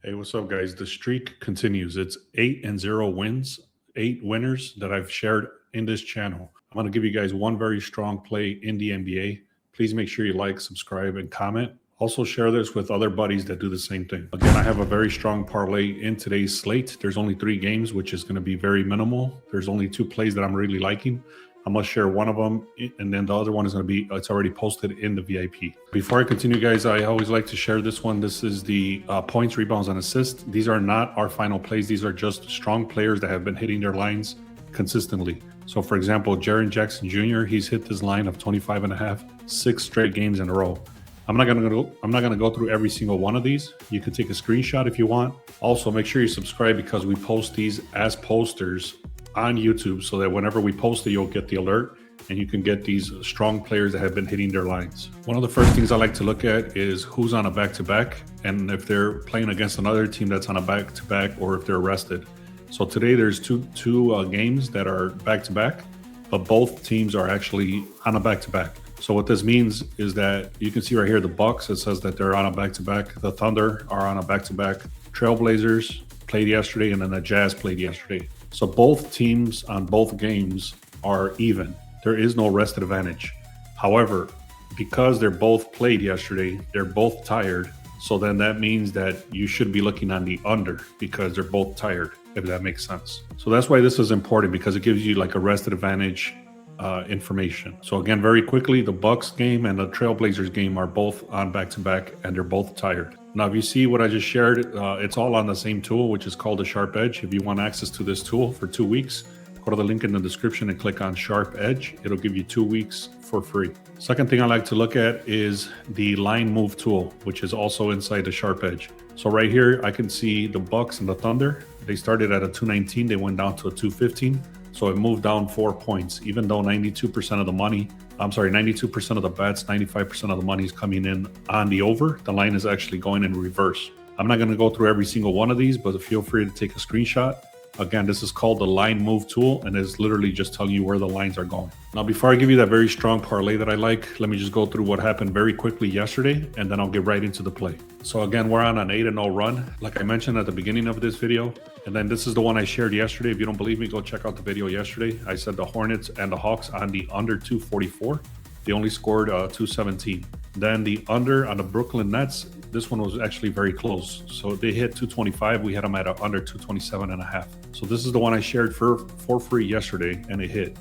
Hey, what's up, guys? The streak continues. It's 8-0 wins, 8 winners that I've shared in this channel. I'm going to give you guys one very strong play in the NBA. Please make sure you like, subscribe, and comment. Also share this with other buddies that do the same thing. Again, I have a very strong parlay in today's slate. There's only 3 games, which is going to be very minimal. There's only 2 plays that I'm really liking. I'm going to share one of them, and then the other one is going to be, it's already posted in the VIP. Before I continue, guys, I always like to share this one. This is the points, rebounds, and assists. These are not our final plays. These are just strong players that have been hitting their lines consistently. So, for example, Jaren Jackson Jr., he's hit this line of 25.5, 6 straight games in a row. I'm not gonna go through every single one of these. You can take a screenshot if you want. Also, make sure you subscribe because we post these as posters on YouTube so that whenever we post it, you'll get the alert and you can get these strong players that have been hitting their lines. One of the first things I like to look at is who's on a back-to-back and if they're playing against another team that's on a back-to-back or if they're rested. So today there's two games that are back-to-back, but both teams are actually on a back-to-back. So what this means is that you can see right here, the Bucks, it says that they're on a back-to-back. The Thunder are on a back-to-back. Trailblazers played yesterday, and then the Jazz played yesterday. So both teams on both games are even. There is no rested advantage. However, because they're both played yesterday, they're both tired. So then that means that you should be looking on the under because they're both tired, if that makes sense. So that's why this is important, because it gives you like a rested advantage information. So again, very quickly, the Bucks game and the Trailblazers game are both on back-to-back and they're both tired. Now, if you see what I just shared, it's all on the same tool, which is called the SharpEdge. If you want access to this tool for 2 weeks, go to the link in the description and click on SharpEdge. It'll give you 2 weeks for free. Second thing I like to look at is the line move tool, which is also inside the SharpEdge. So right here, I can see the Bucks and the Thunder. They started at a 219, they went down to a 215. So it moved down 4 points, even though 92% of the money, 92% of the bets, 95% of the money is coming in on the over. The line is actually going in reverse. I'm not going to go through every single one of these, but feel free to take a screenshot. Again, this is called the line move tool, and it's literally just telling you where the lines are going. Now, before I give you that very strong parlay that I like, let me just go through what happened very quickly yesterday, and then I'll get right into the play. So again, we're on an 8-0 run, like I mentioned at the beginning of this video. And then this is the one I shared yesterday. If you don't believe me, go check out the video yesterday. I said the Hornets and the Hawks on the under 244. They only scored 217. Then the under on the Brooklyn Nets, this one was actually very close. So they hit 225. We had them at a under 227.5. So this is the one I shared for free yesterday, and it hit.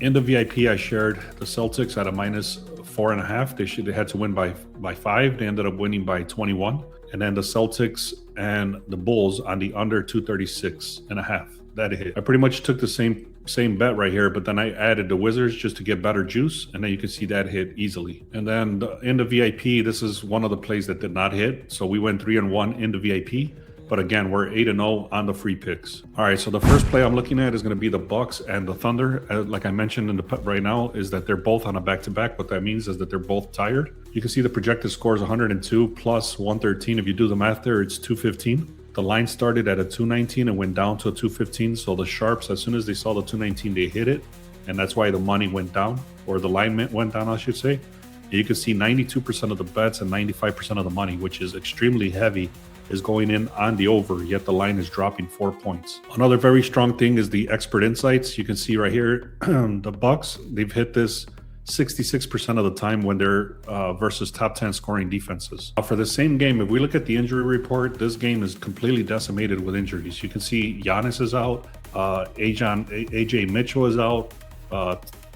In the VIP, I shared the Celtics at a minus 4.5. They had to win by 5. They ended up winning by 21. And then the Celtics and the Bulls on the under 236.5. That hit. I pretty much took the same bet right here, but then I added the Wizards just to get better juice, and then you can see that hit easily. And then in the VIP, this is one of the plays that did not hit. So we went 3-1 in the VIP. But again, we're 8-0 on the free picks. All right, so the first play I'm looking at is going to be the Bucks and the Thunder. Like I mentioned in the right now, is that they're both on a back-to-back. What that means is that they're both tired. You can see the projected score is 102 plus 113. If you do the math there, it's 215. The line started at a 219 and went down to a 215. So the Sharps, as soon as they saw the 219, they hit it. And that's why the money went down, or the line went down, I should say. You can see 92% of the bets and 95% of the money, which is extremely heavy, is going in on the over, yet the line is dropping 4 points. Another very strong thing is the expert insights. You can see right here, the Bucks, they've hit this 66% of the time when they're versus top 10 scoring defenses. For the same game, if we look at the injury report, this game is completely decimated with injuries. You can see Giannis is out, AJ Mitchell is out,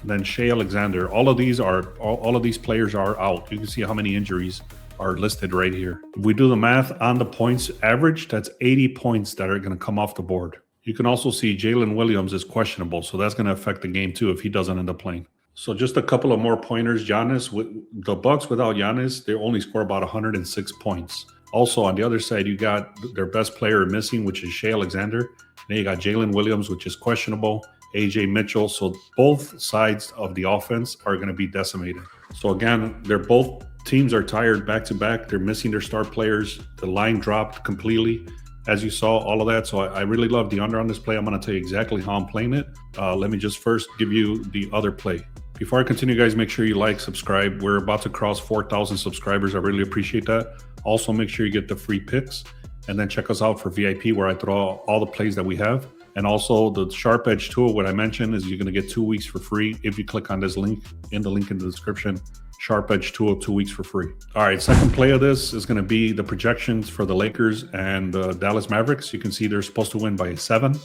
then Shai Alexander. All of these players are out. You can see how many injuries are listed right here. If we do the math on the points average, that's 80 points that are going to come off the board. You can also see Jalen Williams is questionable, so that's going to affect the game too if he doesn't end up playing. So just a couple of more pointers. Giannis, with the Bucks without Giannis, they only score about 106 points. Also on the other side, you got their best player missing, which is Shai Alexander. Then you got Jalen Williams, which is questionable, AJ Mitchell. So both sides of the offense are going to be decimated. So again, both teams are tired back-to-back. They're missing their star players. The line dropped completely, as you saw, all of that. So I really love the under on this play. I'm going to tell you exactly how I'm playing it. Let me just first give you the other play. Before I continue, guys, make sure you like, subscribe. We're about to cross 4,000 subscribers. I really appreciate that. Also, make sure you get the free picks. and then check us out for VIP, where I throw all the plays that we have. And also the SharpEdge tool, what I mentioned is you're going to get 2 weeks for free if you click on this link in the description. SharpEdge tool, 2 weeks for free. All right, second play of this is going to be the projections for the Lakers and the Dallas Mavericks. You can see they're supposed to win by 7.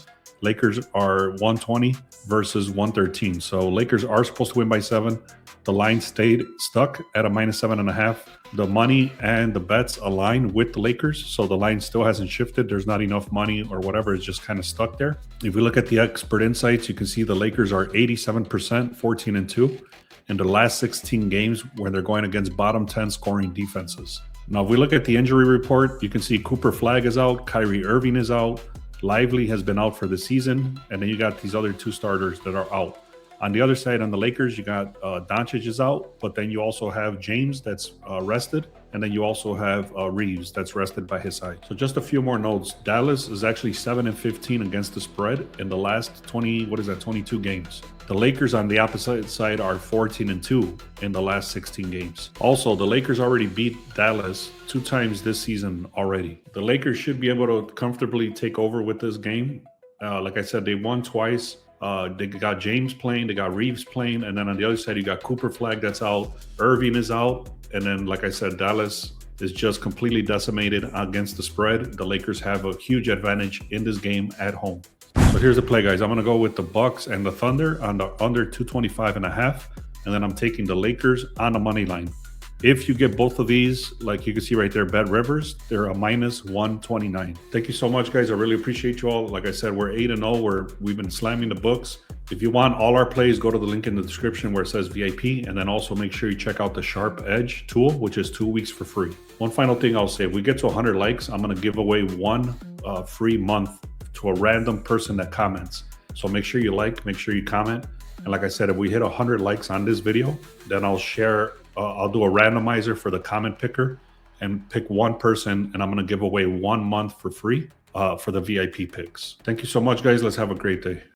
Lakers are 120 versus 113. So Lakers are supposed to win by 7. The line stayed stuck at a -7.5. The money and the bets align with the Lakers, so the line still hasn't shifted. There's not enough money or whatever. It's just kind of stuck there. If we look at the expert insights, you can see the Lakers are 87%, 14-2 in the last 16 games where they're going against bottom 10 scoring defenses. Now, if we look at the injury report, you can see Cooper Flag is out, Kyrie Irving is out, Lively has been out for the season, and then you got these other 2 starters that are out. On the other side, on the Lakers, you got Doncic is out, but then you also have James that's rested, and then you also have Reeves that's rested by his side. So just a few more notes. Dallas is actually 7-15 against the spread in the last 22 games. The Lakers on the opposite side are 14-2 in the last 16 games. Also, the Lakers already beat Dallas 2 times this season already. The Lakers should be able to comfortably take over with this game. Like I said, they won twice. They got James playing, they got Reeves playing, and then on the other side, you got Cooper Flag that's out, Irving is out, and then, like I said, Dallas is just completely decimated against the spread. The Lakers have a huge advantage in this game at home. So here's the play, guys. I'm going to go with the Bucks and the Thunder on the under 225.5, and then I'm taking the Lakers on the money line. If you get both of these, like you can see right there, Bet Rivers, they're a -129. Thank you so much, guys. I really appreciate you all. Like I said, we're 8-0. We've been slamming the books. If you want all our plays, go to the link in the description where it says VIP, and then also make sure you check out the SharpEdge tool, which is 2 weeks for free. One final thing I'll say, if we get to 100 likes, I'm going to give away 1 free month to a random person that comments. So make sure you like, make sure you comment. And like I said, if we hit 100 likes on this video, then I'll share I'll do a randomizer for the comment picker and pick 1 person, and I'm going to give away 1 month for free for the VIP picks. Thank you so much, guys. Let's have a great day.